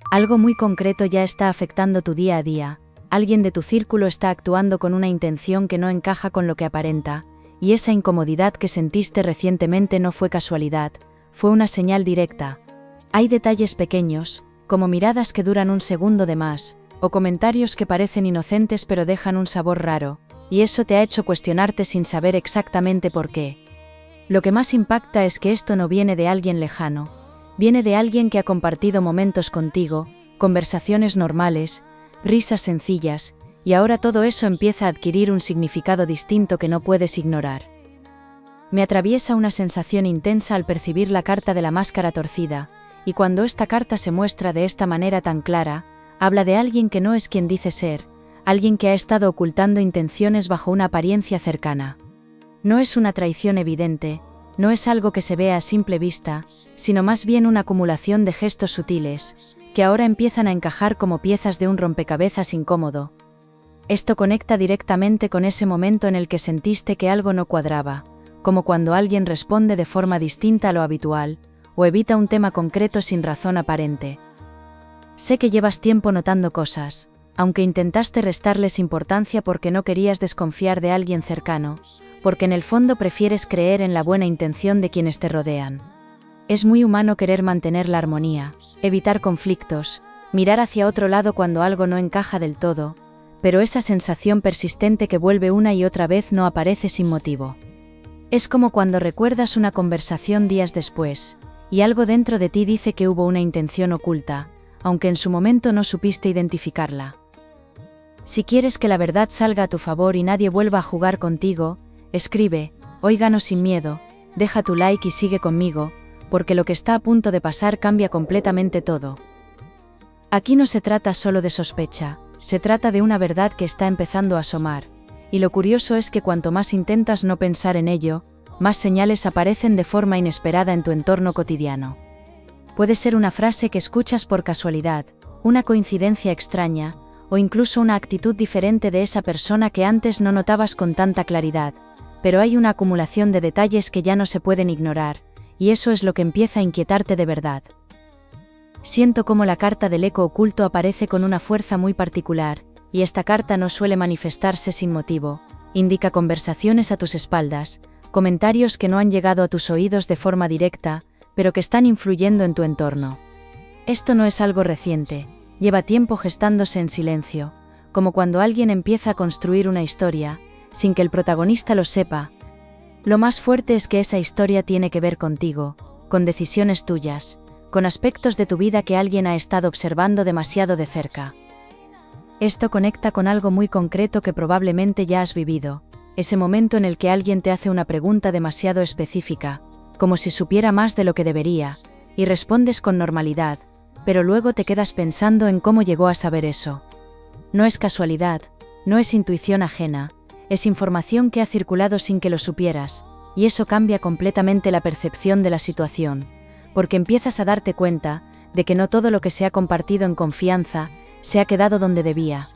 Algo muy concreto ya está afectando tu día a día, alguien de tu círculo está actuando con una intención que no encaja con lo que aparenta, y esa incomodidad que sentiste recientemente no fue casualidad, fue una señal directa. Hay detalles pequeños, como miradas que duran un segundo de más, o comentarios que parecen inocentes pero dejan un sabor raro, y eso te ha hecho cuestionarte sin saber exactamente por qué. Lo que más impacta es que esto no viene de alguien lejano, viene de alguien que ha compartido momentos contigo, conversaciones normales, risas sencillas, y ahora todo eso empieza a adquirir un significado distinto que no puedes ignorar. Me atraviesa una sensación intensa al percibir la carta de la máscara torcida, y cuando esta carta se muestra de esta manera tan clara, habla de alguien que no es quien dice ser, alguien que ha estado ocultando intenciones bajo una apariencia cercana. No es una traición evidente, no es algo que se vea a simple vista, sino más bien una acumulación de gestos sutiles, que ahora empiezan a encajar como piezas de un rompecabezas incómodo. Esto conecta directamente con ese momento en el que sentiste que algo no cuadraba, como cuando alguien responde de forma distinta a lo habitual, o evita un tema concreto sin razón aparente. Sé que llevas tiempo notando cosas, aunque intentaste restarles importancia porque no querías desconfiar de alguien cercano, porque en el fondo prefieres creer en la buena intención de quienes te rodean. Es muy humano querer mantener la armonía, evitar conflictos, mirar hacia otro lado cuando algo no encaja del todo, pero esa sensación persistente que vuelve una y otra vez no aparece sin motivo. Es como cuando recuerdas una conversación días después, y algo dentro de ti dice que hubo una intención oculta, aunque en su momento no supiste identificarla. Si quieres que la verdad salga a tu favor y nadie vuelva a jugar contigo, escribe, hoy gano sin miedo, deja tu like y sigue conmigo, porque lo que está a punto de pasar cambia completamente todo. Aquí no se trata solo de sospecha, se trata de una verdad que está empezando a asomar, y lo curioso es que cuanto más intentas no pensar en ello, más señales aparecen de forma inesperada en tu entorno cotidiano. Puede ser una frase que escuchas por casualidad, una coincidencia extraña, o incluso una actitud diferente de esa persona que antes no notabas con tanta claridad, pero hay una acumulación de detalles que ya no se pueden ignorar, y eso es lo que empieza a inquietarte de verdad. Siento cómo la carta del eco oculto aparece con una fuerza muy particular, y esta carta no suele manifestarse sin motivo, indica conversaciones a tus espaldas, comentarios que no han llegado a tus oídos de forma directa, pero que están influyendo en tu entorno. Esto no es algo reciente, lleva tiempo gestándose en silencio, como cuando alguien empieza a construir una historia, sin que el protagonista lo sepa. Lo más fuerte es que esa historia tiene que ver contigo, con decisiones tuyas, con aspectos de tu vida que alguien ha estado observando demasiado de cerca. Esto conecta con algo muy concreto que probablemente ya has vivido, ese momento en el que alguien te hace una pregunta demasiado específica, como si supiera más de lo que debería, y respondes con normalidad, pero luego te quedas pensando en cómo llegó a saber eso. No es casualidad, no es intuición ajena, es información que ha circulado sin que lo supieras, y eso cambia completamente la percepción de la situación, porque empiezas a darte cuenta de que no todo lo que se ha compartido en confianza se ha quedado donde debía.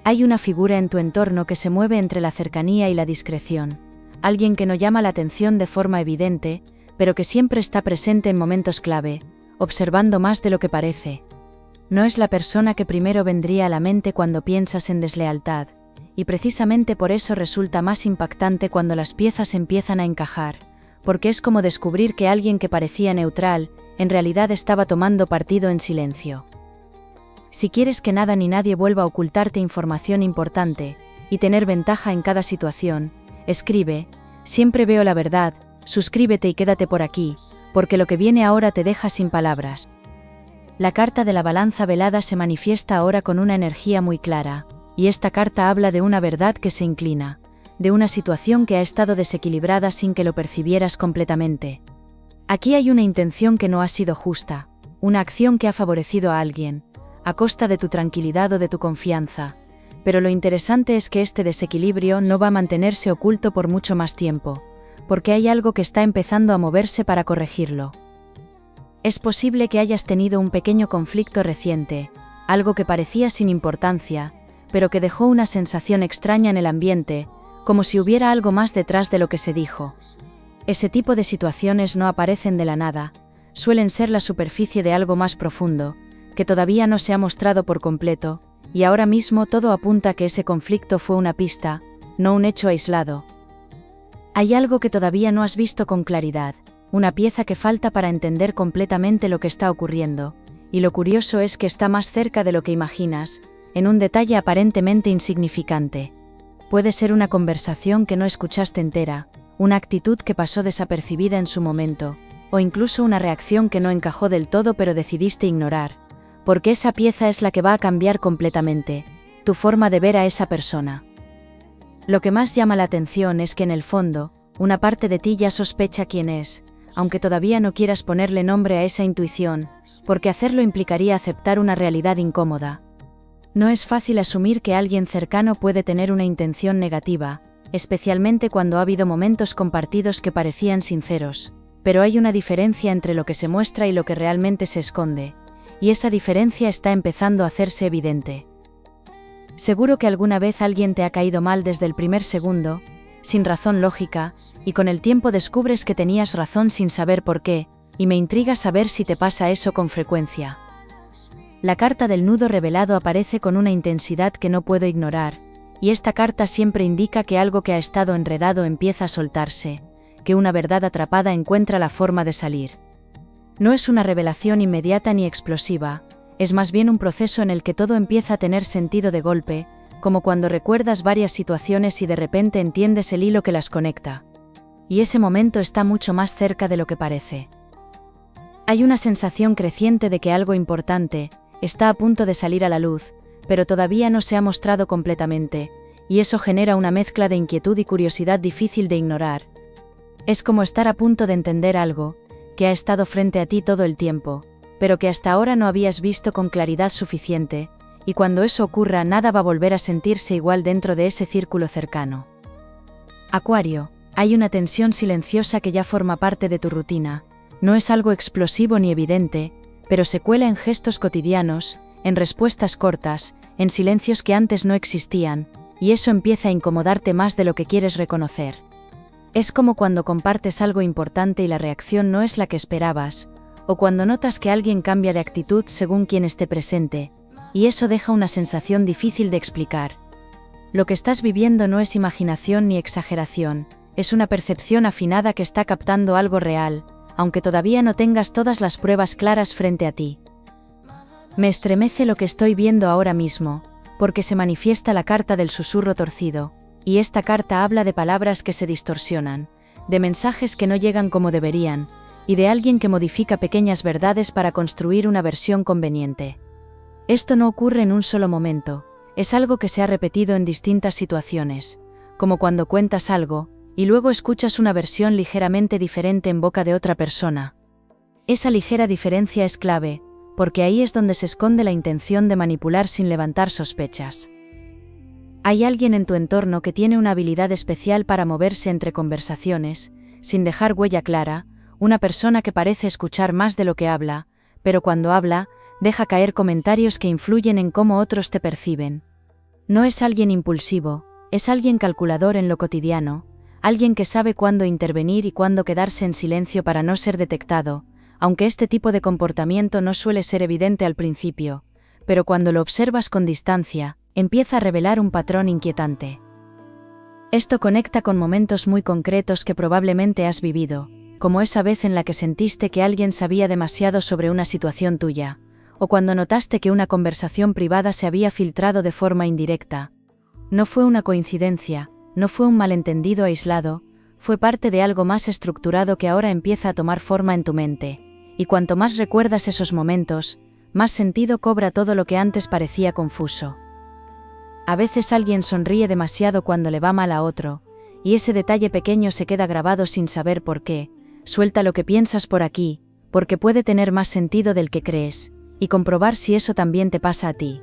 Hay una figura en tu entorno que se mueve entre la cercanía y la discreción, alguien que no llama la atención de forma evidente, pero que siempre está presente en momentos clave, observando más de lo que parece. No es la persona que primero vendría a la mente cuando piensas en deslealtad, y precisamente por eso resulta más impactante cuando las piezas empiezan a encajar, porque es como descubrir que alguien que parecía neutral, en realidad estaba tomando partido en silencio. Si quieres que nada ni nadie vuelva a ocultarte información importante, y tener ventaja en cada situación, escribe, siempre veo la verdad, suscríbete y quédate por aquí, porque lo que viene ahora te deja sin palabras. La carta de la balanza velada se manifiesta ahora con una energía muy clara, y esta carta habla de una verdad que se inclina, de una situación que ha estado desequilibrada sin que lo percibieras completamente. Aquí hay una intención que no ha sido justa, una acción que ha favorecido a alguien, a costa de tu tranquilidad o de tu confianza, pero lo interesante es que este desequilibrio no va a mantenerse oculto por mucho más tiempo, porque hay algo que está empezando a moverse para corregirlo. Es posible que hayas tenido un pequeño conflicto reciente, algo que parecía sin importancia, pero que dejó una sensación extraña en el ambiente, como si hubiera algo más detrás de lo que se dijo. Ese tipo de situaciones no aparecen de la nada, suelen ser la superficie de algo más profundo, que todavía no se ha mostrado por completo, y ahora mismo todo apunta a que ese conflicto fue una pista, no un hecho aislado. Hay algo que todavía no has visto con claridad, una pieza que falta para entender completamente lo que está ocurriendo, y lo curioso es que está más cerca de lo que imaginas, en un detalle aparentemente insignificante. Puede ser una conversación que no escuchaste entera, una actitud que pasó desapercibida en su momento, o incluso una reacción que no encajó del todo pero decidiste ignorar, porque esa pieza es la que va a cambiar completamente tu forma de ver a esa persona. Lo que más llama la atención es que en el fondo, una parte de ti ya sospecha quién es, aunque todavía no quieras ponerle nombre a esa intuición, porque hacerlo implicaría aceptar una realidad incómoda. No es fácil asumir que alguien cercano puede tener una intención negativa, especialmente cuando ha habido momentos compartidos que parecían sinceros, pero hay una diferencia entre lo que se muestra y lo que realmente se esconde, y esa diferencia está empezando a hacerse evidente. Seguro que alguna vez alguien te ha caído mal desde el primer segundo, sin razón lógica, y con el tiempo descubres que tenías razón sin saber por qué, y me intriga saber si te pasa eso con frecuencia. La carta del nudo revelado aparece con una intensidad que no puedo ignorar, y esta carta siempre indica que algo que ha estado enredado empieza a soltarse, que una verdad atrapada encuentra la forma de salir. No es una revelación inmediata ni explosiva, es más bien un proceso en el que todo empieza a tener sentido de golpe, como cuando recuerdas varias situaciones y de repente entiendes el hilo que las conecta. Y ese momento está mucho más cerca de lo que parece. Hay una sensación creciente de que algo importante está a punto de salir a la luz, pero todavía no se ha mostrado completamente, y eso genera una mezcla de inquietud y curiosidad difícil de ignorar. Es como estar a punto de entender algo que ha estado frente a ti todo el tiempo, pero que hasta ahora no habías visto con claridad suficiente, y cuando eso ocurra nada va a volver a sentirse igual dentro de ese círculo cercano. Acuario, hay una tensión silenciosa que ya forma parte de tu rutina, no es algo explosivo ni evidente, pero se cuela en gestos cotidianos, en respuestas cortas, en silencios que antes no existían, y eso empieza a incomodarte más de lo que quieres reconocer. Es como cuando compartes algo importante y la reacción no es la que esperabas, o cuando notas que alguien cambia de actitud según quien esté presente, y eso deja una sensación difícil de explicar. Lo que estás viviendo no es imaginación ni exageración, es una percepción afinada que está captando algo real, aunque todavía no tengas todas las pruebas claras frente a ti. Me estremece lo que estoy viendo ahora mismo, porque se manifiesta la carta del susurro torcido, y esta carta habla de palabras que se distorsionan, de mensajes que no llegan como deberían, y de alguien que modifica pequeñas verdades para construir una versión conveniente. Esto no ocurre en un solo momento, es algo que se ha repetido en distintas situaciones, como cuando cuentas algo, y luego escuchas una versión ligeramente diferente en boca de otra persona. Esa ligera diferencia es clave, porque ahí es donde se esconde la intención de manipular sin levantar sospechas. Hay alguien en tu entorno que tiene una habilidad especial para moverse entre conversaciones, sin dejar huella clara, una persona que parece escuchar más de lo que habla, pero cuando habla, deja caer comentarios que influyen en cómo otros te perciben. No es alguien impulsivo, es alguien calculador en lo cotidiano, alguien que sabe cuándo intervenir y cuándo quedarse en silencio para no ser detectado, aunque este tipo de comportamiento no suele ser evidente al principio, pero cuando lo observas con distancia, empieza a revelar un patrón inquietante. Esto conecta con momentos muy concretos que probablemente has vivido, como esa vez en la que sentiste que alguien sabía demasiado sobre una situación tuya, o cuando notaste que una conversación privada se había filtrado de forma indirecta. No fue una coincidencia, no fue un malentendido aislado, fue parte de algo más estructurado que ahora empieza a tomar forma en tu mente, y cuanto más recuerdas esos momentos, más sentido cobra todo lo que antes parecía confuso. A veces alguien sonríe demasiado cuando le va mal a otro, y ese detalle pequeño se queda grabado sin saber por qué. Suelta lo que piensas por aquí, porque puede tener más sentido del que crees, y comprobar si eso también te pasa a ti.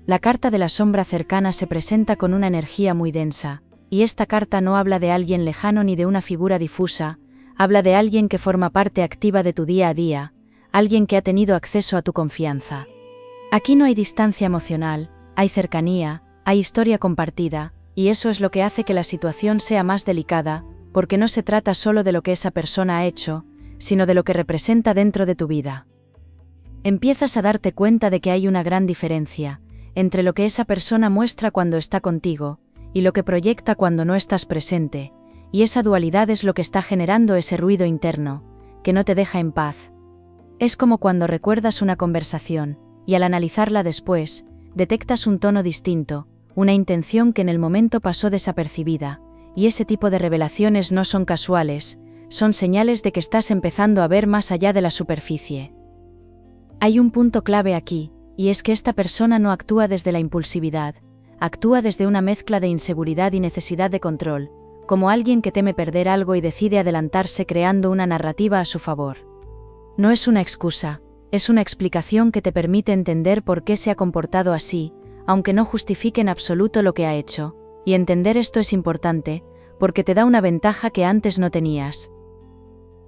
La carta de la sombra cercana se presenta con una energía muy densa, y esta carta no habla de alguien lejano ni de una figura difusa, habla de alguien que forma parte activa de tu día a día, alguien que ha tenido acceso a tu confianza. Aquí no hay distancia emocional, hay cercanía, hay historia compartida, y eso es lo que hace que la situación sea más delicada, porque no se trata solo de lo que esa persona ha hecho, sino de lo que representa dentro de tu vida. Empiezas a darte cuenta de que hay una gran diferencia entre lo que esa persona muestra cuando está contigo y lo que proyecta cuando no estás presente, y esa dualidad es lo que está generando ese ruido interno, que no te deja en paz. Es como cuando recuerdas una conversación, y al analizarla después, detectas un tono distinto, una intención que en el momento pasó desapercibida, y ese tipo de revelaciones no son casuales, son señales de que estás empezando a ver más allá de la superficie. Hay un punto clave aquí, y es que esta persona no actúa desde la impulsividad, actúa desde una mezcla de inseguridad y necesidad de control, como alguien que teme perder algo y decide adelantarse creando una narrativa a su favor. No es una excusa, es una explicación que te permite entender por qué se ha comportado así, aunque no justifique en absoluto lo que ha hecho, y entender esto es importante, porque te da una ventaja que antes no tenías.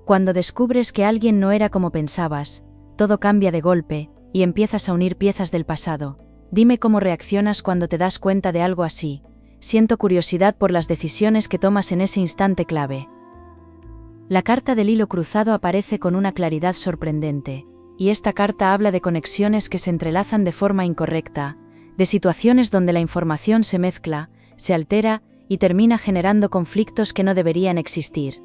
Cuando descubres que alguien no era como pensabas, todo cambia de golpe, y empiezas a unir piezas del pasado. Dime cómo reaccionas cuando te das cuenta de algo así. Siento curiosidad por las decisiones que tomas en ese instante clave. La carta del hilo cruzado aparece con una claridad sorprendente, y esta carta habla de conexiones que se entrelazan de forma incorrecta, de situaciones donde la información se mezcla, se altera y termina generando conflictos que no deberían existir.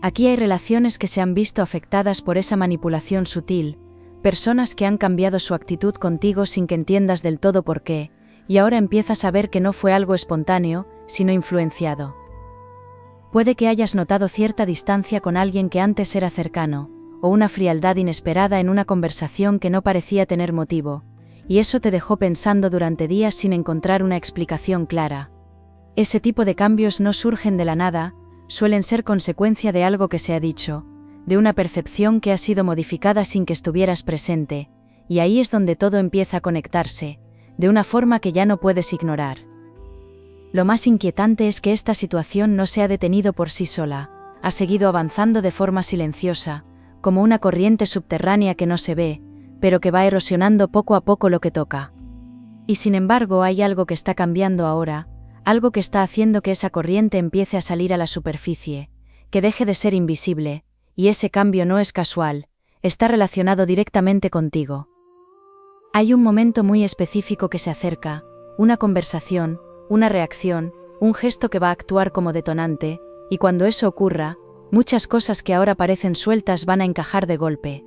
Aquí hay relaciones que se han visto afectadas por esa manipulación sutil, personas que han cambiado su actitud contigo sin que entiendas del todo por qué, y ahora empiezas a ver que no fue algo espontáneo, sino influenciado. Puede que hayas notado cierta distancia con alguien que antes era cercano, o una frialdad inesperada en una conversación que no parecía tener motivo, y eso te dejó pensando durante días sin encontrar una explicación clara. Ese tipo de cambios no surgen de la nada, suelen ser consecuencia de algo que se ha dicho, de una percepción que ha sido modificada sin que estuvieras presente, y ahí es donde todo empieza a conectarse, de una forma que ya no puedes ignorar. Lo más inquietante es que esta situación no se ha detenido por sí sola, ha seguido avanzando de forma silenciosa, como una corriente subterránea que no se ve, pero que va erosionando poco a poco lo que toca. Y sin embargo hay algo que está cambiando ahora, algo que está haciendo que esa corriente empiece a salir a la superficie, que deje de ser invisible, y ese cambio no es casual, está relacionado directamente contigo. Hay un momento muy específico que se acerca, una conversación, una reacción, un gesto que va a actuar como detonante, y cuando eso ocurra, muchas cosas que ahora parecen sueltas van a encajar de golpe.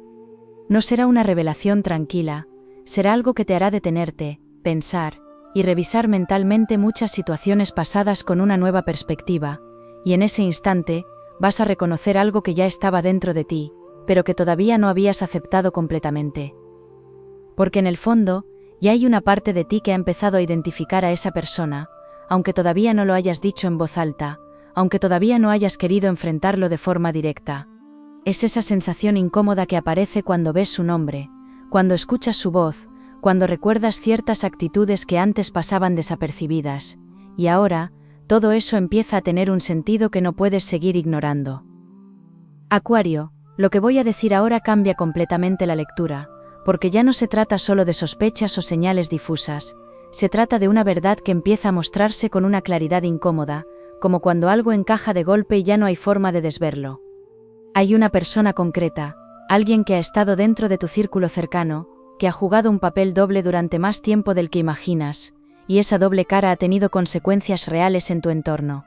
No será una revelación tranquila, será algo que te hará detenerte, pensar, y revisar mentalmente muchas situaciones pasadas con una nueva perspectiva, y en ese instante, vas a reconocer algo que ya estaba dentro de ti, pero que todavía no habías aceptado completamente. Porque en el fondo, ya hay una parte de ti que ha empezado a identificar a esa persona, aunque todavía no lo hayas dicho en voz alta, aunque todavía no hayas querido enfrentarlo de forma directa. Es esa sensación incómoda que aparece cuando ves su nombre, cuando escuchas su voz, cuando recuerdas ciertas actitudes que antes pasaban desapercibidas, y ahora, todo eso empieza a tener un sentido que no puedes seguir ignorando. Acuario, lo que voy a decir ahora cambia completamente la lectura, porque ya no se trata solo de sospechas o señales difusas, se trata de una verdad que empieza a mostrarse con una claridad incómoda, como cuando algo encaja de golpe y ya no hay forma de desverlo. Hay una persona concreta, alguien que ha estado dentro de tu círculo cercano, que ha jugado un papel doble durante más tiempo del que imaginas, y esa doble cara ha tenido consecuencias reales en tu entorno.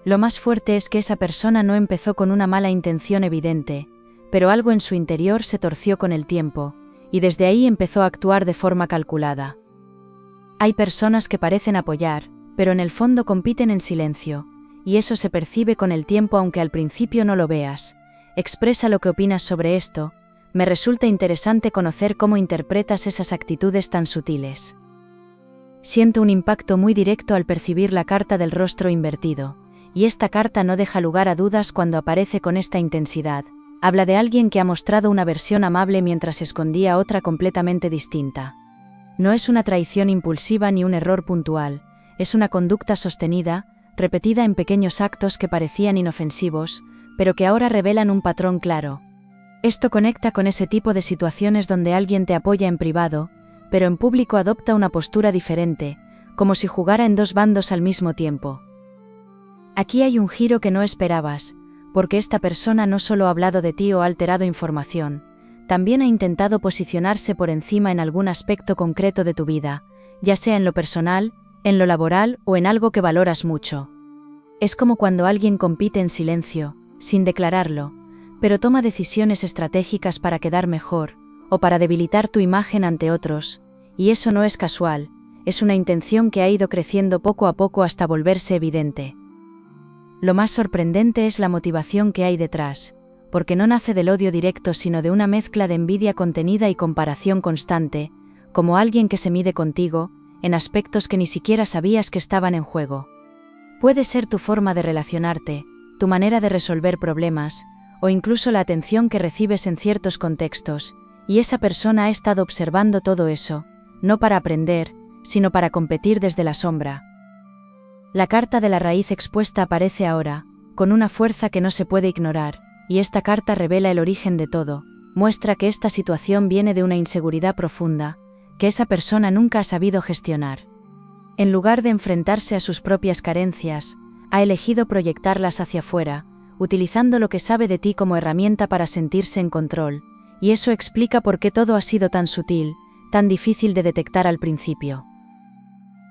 Lo más fuerte es que esa persona no empezó con una mala intención evidente, pero algo en su interior se torció con el tiempo, y desde ahí empezó a actuar de forma calculada. Hay personas que parecen apoyar, pero en el fondo compiten en silencio, y eso se percibe con el tiempo aunque al principio no lo veas. Expresa lo que opinas sobre esto, me resulta interesante conocer cómo interpretas esas actitudes tan sutiles. Siento un impacto muy directo al percibir la carta del rostro invertido, y esta carta no deja lugar a dudas cuando aparece con esta intensidad. Habla de alguien que ha mostrado una versión amable mientras escondía otra completamente distinta. No es una traición impulsiva ni un error puntual, es una conducta sostenida, repetida en pequeños actos que parecían inofensivos, pero que ahora revelan un patrón claro. Esto conecta con ese tipo de situaciones donde alguien te apoya en privado, pero en público adopta una postura diferente, como si jugara en dos bandos al mismo tiempo. Aquí hay un giro que no esperabas, porque esta persona no solo ha hablado de ti o ha alterado información, también ha intentado posicionarse por encima en algún aspecto concreto de tu vida, ya sea en lo personal, en lo laboral o en algo que valoras mucho. Es como cuando alguien compite en silencio, sin declararlo, pero toma decisiones estratégicas para quedar mejor, o para debilitar tu imagen ante otros, y eso no es casual, es una intención que ha ido creciendo poco a poco hasta volverse evidente. Lo más sorprendente es la motivación que hay detrás, porque no nace del odio directo sino de una mezcla de envidia contenida y comparación constante, como alguien que se mide contigo, en aspectos que ni siquiera sabías que estaban en juego. Puede ser tu forma de relacionarte, tu manera de resolver problemas, o incluso la atención que recibes en ciertos contextos, y esa persona ha estado observando todo eso, no para aprender, sino para competir desde la sombra. La carta de la raíz expuesta aparece ahora, con una fuerza que no se puede ignorar, y esta carta revela el origen de todo, muestra que esta situación viene de una inseguridad profunda, que esa persona nunca ha sabido gestionar. En lugar de enfrentarse a sus propias carencias, ha elegido proyectarlas hacia afuera, utilizando lo que sabe de ti como herramienta para sentirse en control, y eso explica por qué todo ha sido tan sutil, tan difícil de detectar al principio.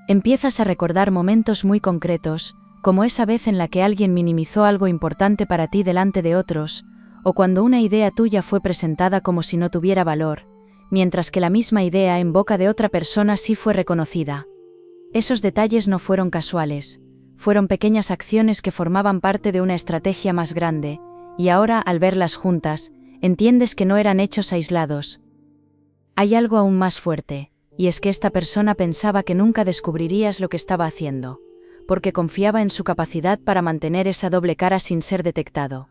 Empiezas a recordar momentos muy concretos, como esa vez en la que alguien minimizó algo importante para ti delante de otros, o cuando una idea tuya fue presentada como si no tuviera valor, mientras que la misma idea en boca de otra persona sí fue reconocida. Esos detalles no fueron casuales, fueron pequeñas acciones que formaban parte de una estrategia más grande, y ahora, al verlas juntas, entiendes que no eran hechos aislados. Hay algo aún más fuerte, y es que esta persona pensaba que nunca descubrirías lo que estaba haciendo, porque confiaba en su capacidad para mantener esa doble cara sin ser detectado.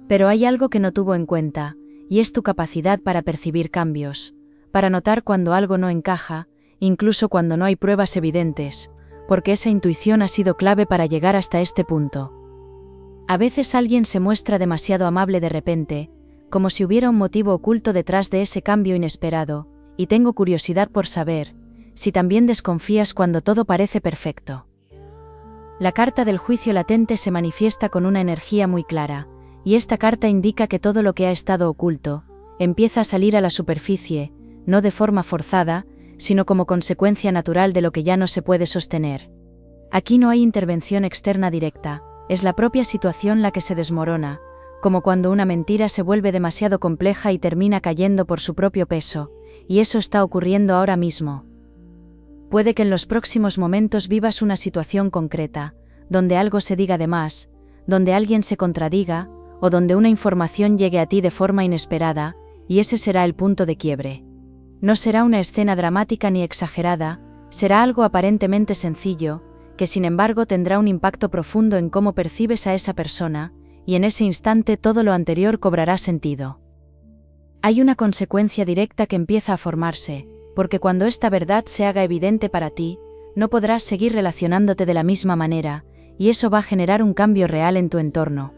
Pero hay algo que no tuvo en cuenta, y es tu capacidad para percibir cambios, para notar cuando algo no encaja, incluso cuando no hay pruebas evidentes, porque esa intuición ha sido clave para llegar hasta este punto. A veces alguien se muestra demasiado amable de repente, como si hubiera un motivo oculto detrás de ese cambio inesperado, y tengo curiosidad por saber, si también desconfías cuando todo parece perfecto. La carta del juicio latente se manifiesta con una energía muy clara, y esta carta indica que todo lo que ha estado oculto, empieza a salir a la superficie, no de forma forzada, sino como consecuencia natural de lo que ya no se puede sostener. Aquí no hay intervención externa directa, es la propia situación la que se desmorona, como cuando una mentira se vuelve demasiado compleja y termina cayendo por su propio peso, y eso está ocurriendo ahora mismo. Puede que en los próximos momentos vivas una situación concreta, donde algo se diga de más, donde alguien se contradiga, o donde una información llegue a ti de forma inesperada, y ese será el punto de quiebre. No será una escena dramática ni exagerada, será algo aparentemente sencillo, que sin embargo tendrá un impacto profundo en cómo percibes a esa persona, y en ese instante todo lo anterior cobrará sentido. Hay una consecuencia directa que empieza a formarse, porque cuando esta verdad se haga evidente para ti, no podrás seguir relacionándote de la misma manera, y eso va a generar un cambio real en tu entorno.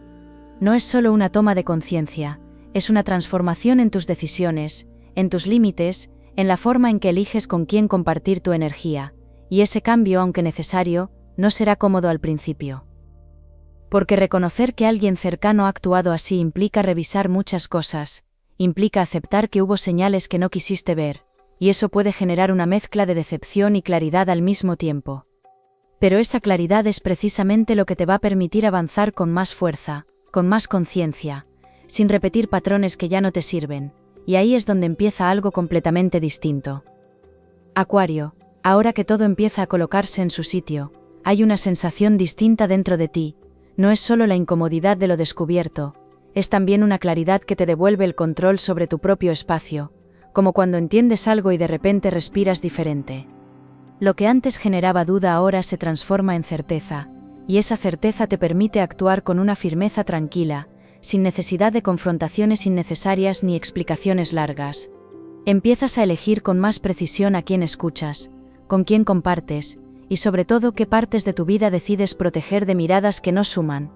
No es solo una toma de conciencia, es una transformación en tus decisiones, en tus límites, en la forma en que eliges con quién compartir tu energía, y ese cambio, aunque necesario, no será cómodo al principio. Porque reconocer que alguien cercano ha actuado así implica revisar muchas cosas, implica aceptar que hubo señales que no quisiste ver, y eso puede generar una mezcla de decepción y claridad al mismo tiempo. Pero esa claridad es precisamente lo que te va a permitir avanzar con más fuerza, con más conciencia, sin repetir patrones que ya no te sirven, y ahí es donde empieza algo completamente distinto. Acuario, ahora que todo empieza a colocarse en su sitio, hay una sensación distinta dentro de ti, no es solo la incomodidad de lo descubierto, es también una claridad que te devuelve el control sobre tu propio espacio, como cuando entiendes algo y de repente respiras diferente. Lo que antes generaba duda ahora se transforma en certeza, y esa certeza te permite actuar con una firmeza tranquila, sin necesidad de confrontaciones innecesarias ni explicaciones largas. Empiezas a elegir con más precisión a quién escuchas, con quién compartes, y sobre todo qué partes de tu vida decides proteger de miradas que no suman.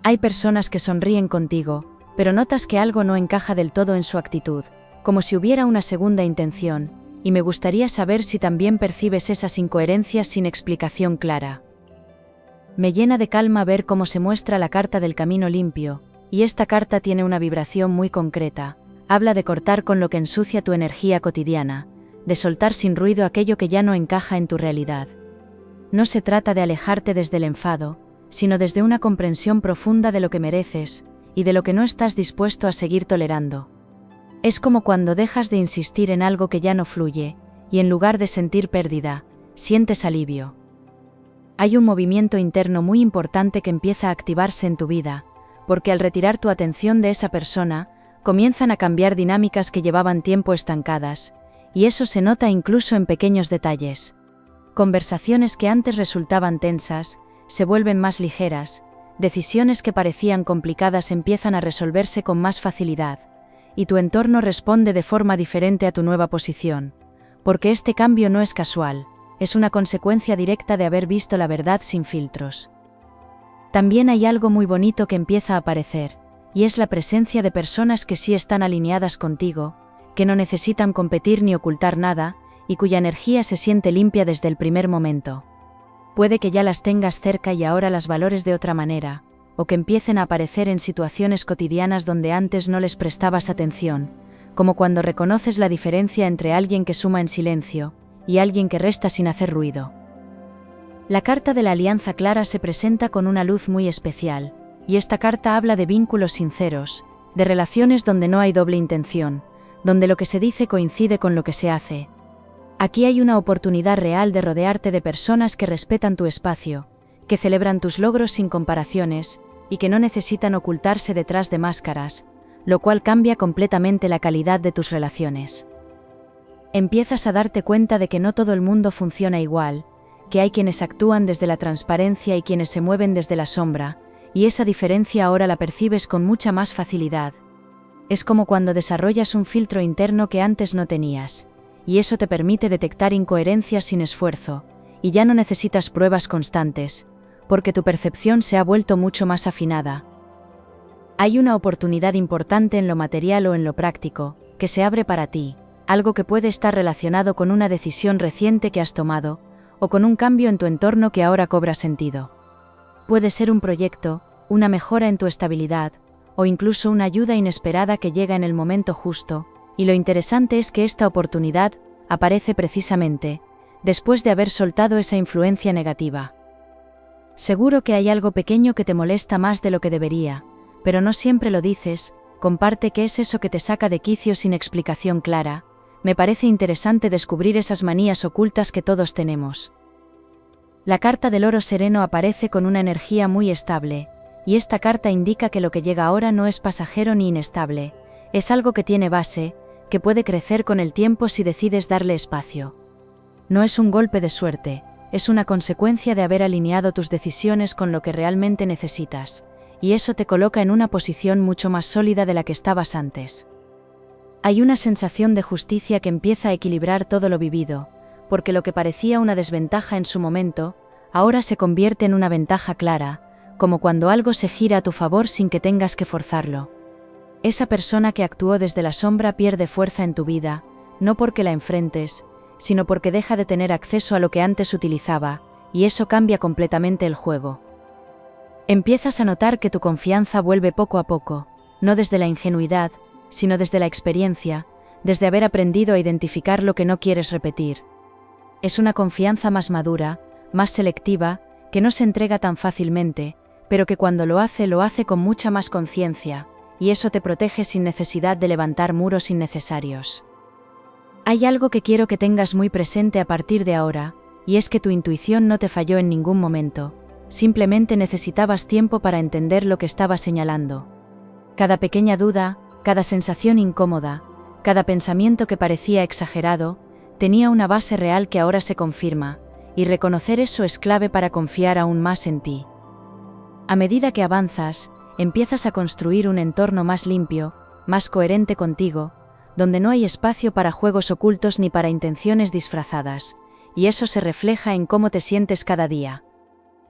Hay personas que sonríen contigo, pero notas que algo no encaja del todo en su actitud, como si hubiera una segunda intención, y me gustaría saber si también percibes esas incoherencias sin explicación clara. Me llena de calma ver cómo se muestra la carta del camino limpio, y esta carta tiene una vibración muy concreta, Habla de cortar con lo que ensucia tu energía cotidiana, de soltar sin ruido aquello que ya no encaja en tu realidad. No se trata de alejarte desde el enfado, sino desde una comprensión profunda de lo que mereces, y de lo que no estás dispuesto a seguir tolerando. Es como cuando dejas de insistir en algo que ya no fluye, y en lugar de sentir pérdida, sientes alivio. Hay un movimiento interno muy importante que empieza a activarse en tu vida, porque al retirar tu atención de esa persona, comienzan a cambiar dinámicas que llevaban tiempo estancadas, y eso se nota incluso en pequeños detalles. Conversaciones que antes resultaban tensas, se vuelven más ligeras, decisiones que parecían complicadas empiezan a resolverse con más facilidad, y tu entorno responde de forma diferente a tu nueva posición, porque este cambio no es casual, es una consecuencia directa de haber visto la verdad sin filtros. También hay algo muy bonito que empieza a aparecer, y es la presencia de personas que sí están alineadas contigo, que no necesitan competir ni ocultar nada, y cuya energía se siente limpia desde el primer momento. Puede que ya las tengas cerca y ahora las valores de otra manera, o que empiecen a aparecer en situaciones cotidianas donde antes no les prestabas atención, como cuando reconoces la diferencia entre alguien que suma en silencio, y alguien que resta sin hacer ruido. La carta de la alianza clara se presenta con una luz muy especial, y esta carta habla de vínculos sinceros, de relaciones donde no hay doble intención, donde lo que se dice coincide con lo que se hace. Aquí hay una oportunidad real de rodearte de personas que respetan tu espacio, que celebran tus logros sin comparaciones, y que no necesitan ocultarse detrás de máscaras, lo cual cambia completamente la calidad de tus relaciones. Empiezas a darte cuenta de que no todo el mundo funciona igual, que hay quienes actúan desde la transparencia y quienes se mueven desde la sombra, y esa diferencia ahora la percibes con mucha más facilidad. Es como cuando desarrollas un filtro interno que antes no tenías, y eso te permite detectar incoherencias sin esfuerzo, y ya no necesitas pruebas constantes, porque tu percepción se ha vuelto mucho más afinada. Hay una oportunidad importante en lo material o en lo práctico, que se abre para ti, algo que puede estar relacionado con una decisión reciente que has tomado, o con un cambio en tu entorno que ahora cobra sentido. Puede ser un proyecto, una mejora en tu estabilidad, o incluso una ayuda inesperada que llega en el momento justo, y lo interesante es que esta oportunidad aparece precisamente después de haber soltado esa influencia negativa. Seguro que hay algo pequeño que te molesta más de lo que debería, pero no siempre lo dices. Comparte qué es eso que te saca de quicio sin explicación clara. Me parece interesante descubrir esas manías ocultas que todos tenemos. La carta del oro sereno aparece con una energía muy estable, y esta carta indica que lo que llega ahora no es pasajero ni inestable, es algo que tiene base, que puede crecer con el tiempo si decides darle espacio. No es un golpe de suerte, es una consecuencia de haber alineado tus decisiones con lo que realmente necesitas, y eso te coloca en una posición mucho más sólida de la que estabas antes. Hay una sensación de justicia que empieza a equilibrar todo lo vivido, porque lo que parecía una desventaja en su momento, ahora se convierte en una ventaja clara, como cuando algo se gira a tu favor sin que tengas que forzarlo. Esa persona que actuó desde la sombra pierde fuerza en tu vida, no porque la enfrentes, sino porque deja de tener acceso a lo que antes utilizaba, y eso cambia completamente el juego. Empiezas a notar que tu confianza vuelve poco a poco, no desde la ingenuidad, sino desde la experiencia, desde haber aprendido a identificar lo que no quieres repetir. Es una confianza más madura, más selectiva, que no se entrega tan fácilmente, pero que cuando lo hace con mucha más conciencia, y eso te protege sin necesidad de levantar muros innecesarios. Hay algo que quiero que tengas muy presente a partir de ahora, y es que tu intuición no te falló en ningún momento, simplemente necesitabas tiempo para entender lo que estaba señalando. Cada pequeña duda, cada sensación incómoda, cada pensamiento que parecía exagerado, tenía una base real que ahora se confirma, y reconocer eso es clave para confiar aún más en ti. A medida que avanzas, empiezas a construir un entorno más limpio, más coherente contigo, donde no hay espacio para juegos ocultos ni para intenciones disfrazadas, y eso se refleja en cómo te sientes cada día.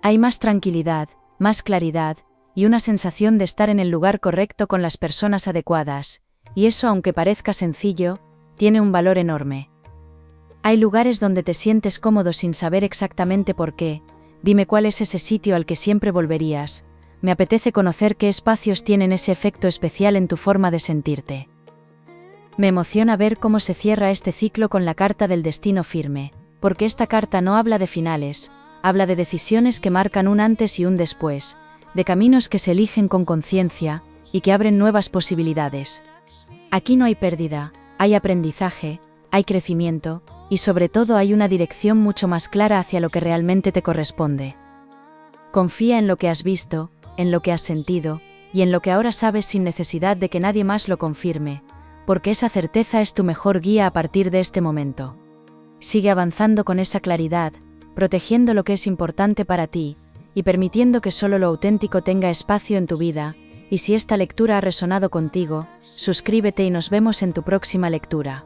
Hay más tranquilidad, más claridad, y una sensación de estar en el lugar correcto con las personas adecuadas, y eso, aunque parezca sencillo, tiene un valor enorme. Hay lugares donde te sientes cómodo sin saber exactamente por qué. Dime cuál es ese sitio al que siempre volverías. Me apetece conocer qué espacios tienen ese efecto especial en tu forma de sentirte. Me emociona ver cómo se cierra este ciclo con la carta del destino firme, porque esta carta no habla de finales, habla de decisiones que marcan un antes y un después, de caminos que se eligen con conciencia y que abren nuevas posibilidades. Aquí no hay pérdida, hay aprendizaje, hay crecimiento, y sobre todo hay una dirección mucho más clara hacia lo que realmente te corresponde. Confía en lo que has visto, en lo que has sentido, y en lo que ahora sabes sin necesidad de que nadie más lo confirme, porque esa certeza es tu mejor guía a partir de este momento. Sigue avanzando con esa claridad, protegiendo lo que es importante para ti, y permitiendo que solo lo auténtico tenga espacio en tu vida, y si esta lectura ha resonado contigo, suscríbete y nos vemos en tu próxima lectura.